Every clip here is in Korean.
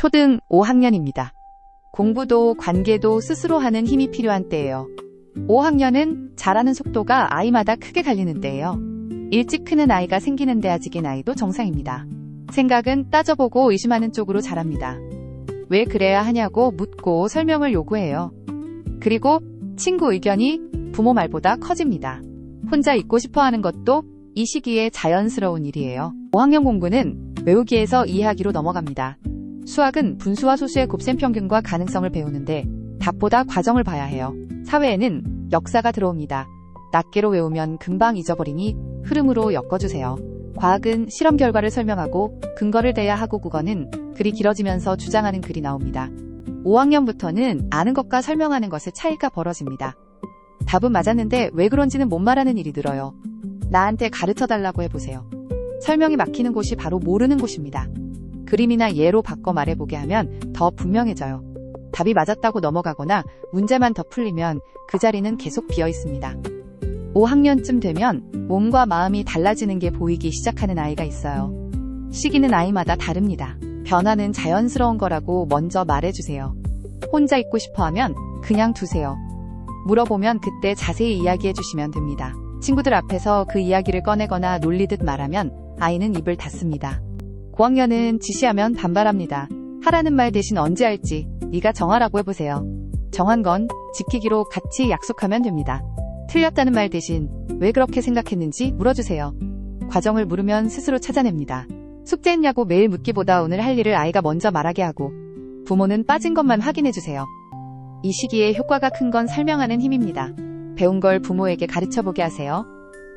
초등 5학년입니다. 공부도 관계도 스스로 하는 힘이 필요한 때예요. 5학년은 자라는 속도가 아이마다 크게 갈리는 때예요. 일찍 크는 아이가 생기는데 아직의 나이도 정상입니다. 생각은 따져보고 의심하는 쪽으로 자랍니다. 왜 그래야 하냐고 묻고 설명을 요구해요. 그리고 친구 의견이 부모 말보다 커집니다. 혼자 있고 싶어하는 것도 이 시기에 자연스러운 일이에요. 5학년 공부는 외우기에서 이해하기로 넘어갑니다. 수학은 분수와 소수의 곱셈 평균과 가능성을 배우는데 답보다 과정을 봐야 해요. 사회에는 역사가 들어옵니다. 낱개로 외우면 금방 잊어버리니 흐름으로 엮어주세요. 과학은 실험 결과를 설명하고 근거를 대야 하고 국어는 글이 길어지면서 주장하는 글이 나옵니다. 5학년부터는 아는 것과 설명하는 것의 차이가 벌어집니다. 답은 맞았는데 왜 그런지는 못 말하는 일이 늘어요. 나한테 가르쳐달라고 해보세요. 설명이 막히는 곳이 바로 모르는 곳입니다. 그림이나 예로 바꿔 말해보게 하면 더 분명해져요. 답이 맞았다고 넘어가거나 문제만 더 풀리면 그 자리는 계속 비어 있습니다. 5학년쯤 되면 몸과 마음이 달라지는 게 보이기 시작하는 아이가 있어요. 시기는 아이마다 다릅니다. 변화는 자연스러운 거라고 먼저 말해주세요. 혼자 있고 싶어하면 그냥 두세요. 물어보면 그때 자세히 이야기해 주시면 됩니다. 친구들 앞에서 그 이야기를 꺼내거나 놀리듯 말하면 아이는 입을 닫습니다. 고학년은 지시하면 반발합니다. 하라는 말 대신 언제 할지 네가 정하라고 해보세요. 정한 건 지키기로 같이 약속하면 됩니다. 틀렸다는 말 대신 왜 그렇게 생각했는지 물어주세요. 과정을 물으면 스스로 찾아냅니다. 숙제했냐고 매일 묻기보다 오늘 할 일을 아이가 먼저 말하게 하고 부모는 빠진 것만 확인해주세요. 이 시기에 효과가 큰 건 설명하는 힘입니다. 배운 걸 부모에게 가르쳐보게 하세요.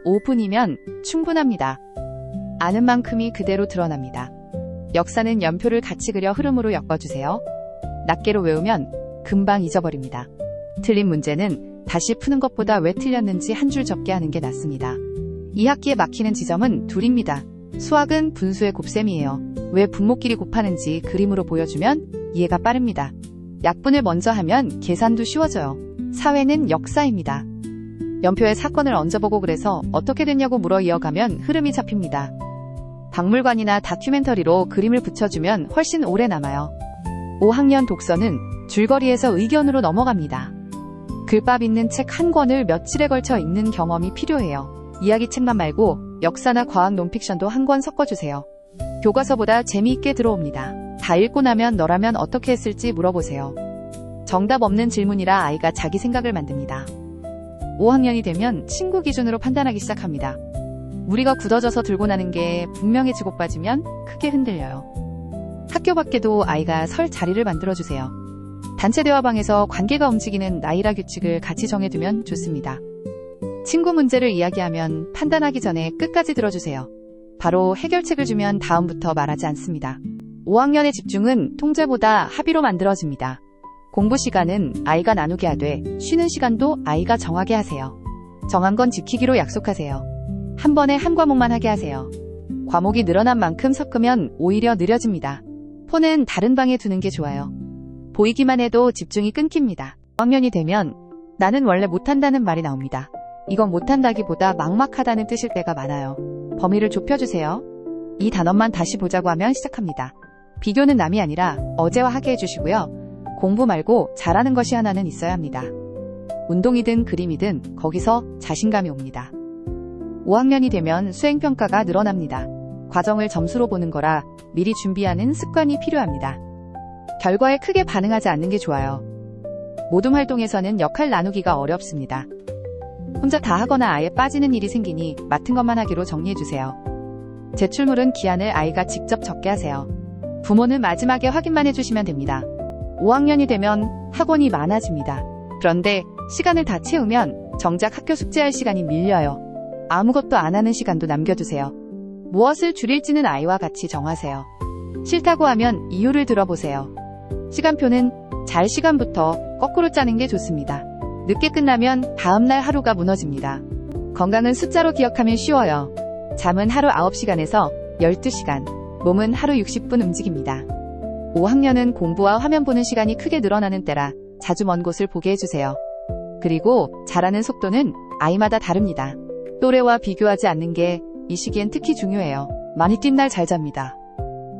5분이면 충분합니다. 아는 만큼이 그대로 드러납니다. 역사는 연표를 같이 그려 흐름으로 엮어주세요. 낱개로 외우면 금방 잊어버립니다. 틀린 문제는 다시 푸는 것보다 왜 틀렸는지 한 줄 적게 하는 게 낫습니다. 이 학기에 막히는 지점은 둘입니다. 수학은 분수의 곱셈이에요. 왜 분모끼리 곱하는지 그림으로 보여주면 이해가 빠릅니다. 약분을 먼저 하면 계산도 쉬워져요. 사회는 역사입니다. 연표에 사건을 얹어보고 그래서 어떻게 됐냐고 물어 이어가면 흐름이 잡힙니다. 박물관이나 다큐멘터리로 그림을 붙여주면 훨씬 오래 남아요. 5학년 독서는 줄거리에서 의견으로 넘어갑니다. 글밥 있는 책 한 권을 며칠에 걸쳐 읽는 경험이 필요해요. 이야기책만 말고 역사나 과학 논픽션도 한 권 섞어주세요. 교과서보다 재미있게 들어옵니다. 다 읽고 나면 너라면 어떻게 했을지 물어보세요. 정답 없는 질문이라 아이가 자기 생각을 만듭니다. 5학년이 되면 친구 기준으로 판단하기 시작합니다. 우리가 굳어져서 들고 나는 게 분명해지고 빠지면 크게 흔들려요. 학교 밖에도 아이가 설 자리를 만들어주세요. 단체 대화방에서 관계가 움직이는 나이라 규칙을 같이 정해두면 좋습니다. 친구 문제를 이야기하면 판단하기 전에 끝까지 들어주세요. 바로 해결책을 주면 다음부터 말하지 않습니다. 5학년의 집중은 통제보다 합의로 만들어집니다. 공부 시간은 아이가 나누게 하되 쉬는 시간도 아이가 정하게 하세요. 정한 건 지키기로 약속하세요. 한 번에 한 과목만 하게 하세요. 과목이 늘어난 만큼 섞으면 오히려 느려집니다. 폰은 다른 방에 두는 게 좋아요. 보이기만 해도 집중이 끊깁니다. 5학년이 되면 나는 원래 못한다는 말이 나옵니다. 이건 못한다기보다 막막하다는 뜻일 때가 많아요. 범위를 좁혀주세요. 이 단어만 다시 보자고 하면 시작합니다. 비교는 남이 아니라 어제와 하게 해주시고요. 공부 말고 잘하는 것이 하나는 있어야 합니다. 운동이든 그림이든 거기서 자신감이 옵니다. 5학년이 되면 수행평가가 늘어납니다. 과정을 점수로 보는 거라 미리 준비하는 습관이 필요합니다. 결과에 크게 반응하지 않는 게 좋아요. 모둠 활동에서는 역할 나누기가 어렵습니다. 혼자 다 하거나 아예 빠지는 일이 생기니 맡은 것만 하기로 정리해주세요. 제출물은 기한을 아이가 직접 적게 하세요. 부모는 마지막에 확인만 해주시면 됩니다. 5학년이 되면 학원이 많아집니다. 그런데 시간을 다 채우면 정작 학교 숙제할 시간이 밀려요. 아무것도 안 하는 시간도 남겨두세요. 무엇을 줄일지는 아이와 같이 정하세요. 싫다고 하면 이유를 들어보세요. 시간표는 잘 시간부터 거꾸로 짜는 게 좋습니다. 늦게 끝나면 다음날 하루가 무너집니다. 건강은 숫자로 기억하면 쉬워요. 잠은 하루 9시간에서 12시간, 몸은 하루 60분 움직입니다. 5학년은 공부와 화면 보는 시간이 크게 늘어나는 때라 자주 먼 곳을 보게 해주세요. 그리고 자라는 속도는 아이마다 다릅니다. 또래와 비교하지 않는 게 이 시기엔 특히 중요해요. 많이 뛴 날 잘 잡니다.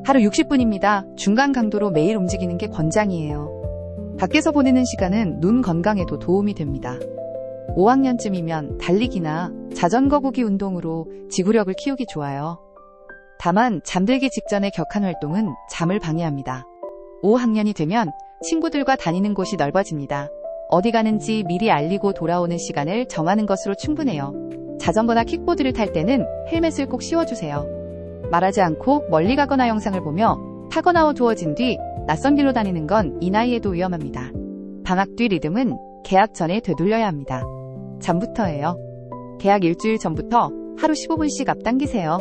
하루 60분입니다. 중간 강도로 매일 움직이는 게 권장이에요. 밖에서 보내는 시간은 눈 건강에도 도움이 됩니다. 5학년쯤이면 달리기나 자전거 구기 운동으로 지구력을 키우기 좋아요. 다만 잠들기 직전의 격한 활동은 잠을 방해합니다. 5학년이 되면 친구들과 다니는 곳이 넓어집니다. 어디 가는지 미리 알리고 돌아오는 시간을 정하는 것으로 충분해요. 자전거나 킥보드를 탈 때는 헬멧을 꼭 씌워주세요. 말하지 않고 멀리 가거나 영상을 보며 타거나 어두워진 뒤 낯선 길로 다니는 건 이 나이에도 위험합니다. 방학 뒤 리듬은 개학 전에 되돌려야 합니다. 잠부터예요. 개학 일주일 전부터 하루 15분씩 앞당기세요.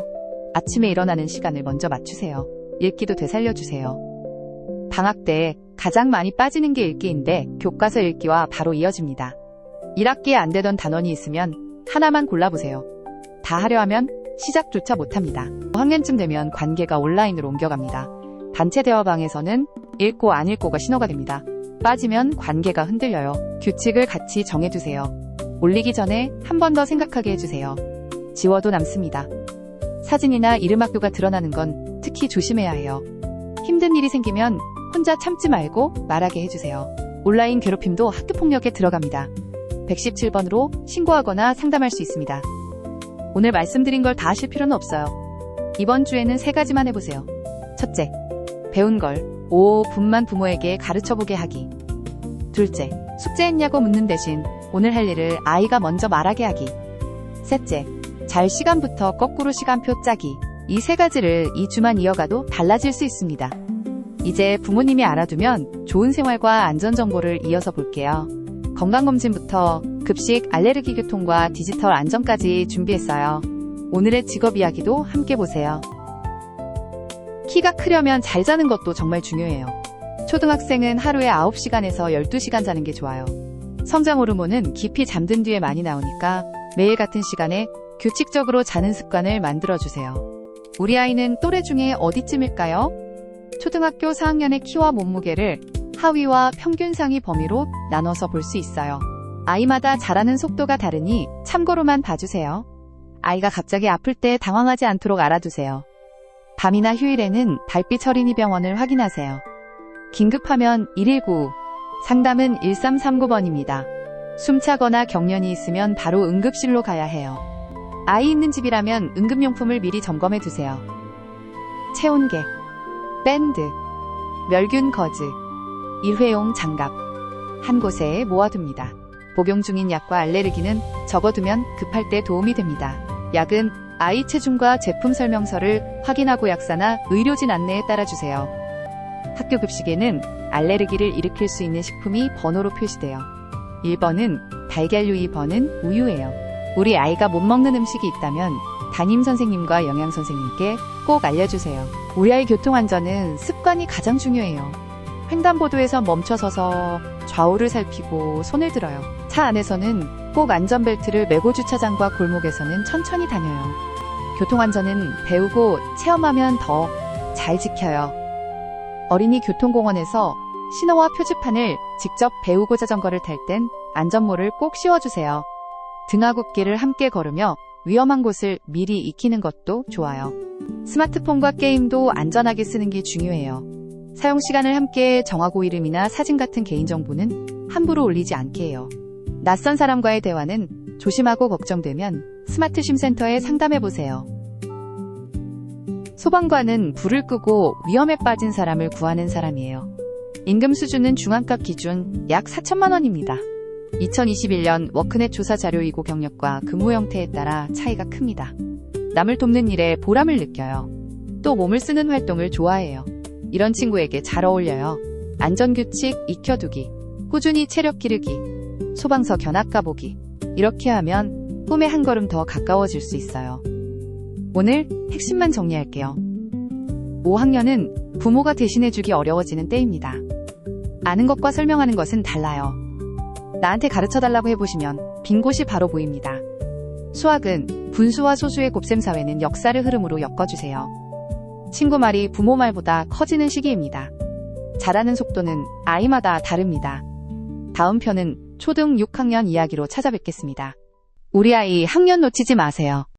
아침에 일어나는 시간을 먼저 맞추세요. 읽기도 되살려주세요. 방학 때 가장 많이 빠지는 게 읽기인데 교과서 읽기와 바로 이어집니다. 1학기에 안 되던 단원이 있으면 하나만 골라보세요. 다 하려 하면 시작조차 못합니다. 5학년쯤 되면 관계가 온라인으로 옮겨갑니다. 단체 대화방에서는 읽고 안 읽고가 신호가 됩니다. 빠지면 관계가 흔들려요. 규칙을 같이 정해두세요. 올리기 전에 한 번 더 생각하게 해주세요. 지워도 남습니다. 사진이나 이름 학교가 드러나는 건 특히 조심해야 해요. 힘든 일이 생기면 혼자 참지 말고 말하게 해주세요. 온라인 괴롭힘도 학교폭력에 들어갑니다. 117번으로 신고하거나 상담할 수 있습니다. 오늘 말씀드린 걸 다 하실 필요는 없어요. 이번 주에는 3가지만 해보세요. 첫째, 배운 걸 5분만 부모에게 가르쳐보게 하기. 둘째, 숙제했냐고 묻는 대신 오늘 할 일을 아이가 먼저 말하게 하기. 셋째, 잘 시간부터 거꾸로 시간표 짜기. 이 3가지를 2주만 이어가도 달라질 수 있습니다. 이제 부모님이 알아두면 좋은 생활과 안전정보를 이어서 볼게요. 건강검진부터 급식, 알레르기 교통과 디지털 안전까지 준비했어요. 오늘의 직업 이야기도 함께 보세요. 키가 크려면 잘 자는 것도 정말 중요해요. 초등학생은 하루에 9시간에서 12시간 자는 게 좋아요. 성장 호르몬은 깊이 잠든 뒤에 많이 나오니까 매일 같은 시간에 규칙적으로 자는 습관을 만들어주세요. 우리 아이는 또래 중에 어디쯤일까요? 초등학교 4학년의 키와 몸무게를 하위와 평균 상위 범위로 나눠서 볼 수 있어요. 아이마다 자라는 속도가 다르니 참고로만 봐주세요. 아이가 갑자기 아플 때 당황하지 않도록 알아두세요. 밤이나 휴일에는 달빛 어린이 병원을 확인하세요. 긴급하면 119, 상담은 1339번입니다. 숨차거나 경련이 있으면 바로 응급실로 가야 해요. 아이 있는 집이라면 응급용품을 미리 점검해 두세요. 체온계, 밴드, 멸균 거즈, 일회용 장갑 한 곳에 모아둡니다. 복용 중인 약과 알레르기는 적어두면 급할 때 도움이 됩니다. 약은 아이 체중과 제품 설명서를 확인하고 약사나 의료진 안내에 따라주세요. 학교 급식에는 알레르기를 일으킬 수 있는 식품이 번호로 표시돼요. 1번은 달걀류, 2번은 우유예요. 우리 아이가 못 먹는 음식이 있다면 담임선생님과 영양선생님께 꼭 알려주세요. 우리 아이 교통안전은 습관이 가장 중요해요. 횡단보도에서 멈춰서서 좌우를 살피고 손을 들어요. 차 안에서는 꼭 안전벨트를 매고 주차장과 골목에서는 천천히 다녀요. 교통안전은 배우고 체험하면 더 잘 지켜요. 어린이 교통공원에서 신호와 표지판을 직접 배우고 자전거를 탈 땐 안전모를 꼭 씌워주세요. 등하굣길을 함께 걸으며 위험한 곳을 미리 익히는 것도 좋아요. 스마트폰과 게임도 안전하게 쓰는 게 중요해요. 사용시간을 함께 정하고 이름이나 사진 같은 개인정보는 함부로 올리지 않게 해요. 낯선 사람과의 대화는 조심하고 걱정되면 스마트심 센터에 상담해보세요. 소방관은 불을 끄고 위험에 빠진 사람을 구하는 사람이에요. 임금 수준은 중앙값 기준 약 4천만 원입니다. 2021년 워크넷 조사 자료이고 경력과 근무 형태에 따라 차이가 큽니다. 남을 돕는 일에 보람을 느껴요. 또 몸을 쓰는 활동을 좋아해요. 이런 친구에게 잘 어울려요. 안전규칙 익혀두기, 꾸준히 체력 기르기, 소방서 견학 가보기. 이렇게 하면 꿈에 한 걸음 더 가까워질 수 있어요. 오늘 핵심만 정리할게요. 5학년은 부모가 대신해주기 어려워지는 때입니다. 아는 것과 설명하는 것은 달라요. 나한테 가르쳐달라고 해보시면 빈 곳이 바로 보입니다. 수학은 분수와 소수의 곱셈 사회는 역사를 흐름으로 엮어주세요. 친구 말이 부모 말보다 커지는 시기입니다. 자라는 속도는 아이마다 다릅니다. 다음 편은 초등 6학년 이야기로 찾아뵙겠습니다. 우리 아이 학년 놓치지 마세요.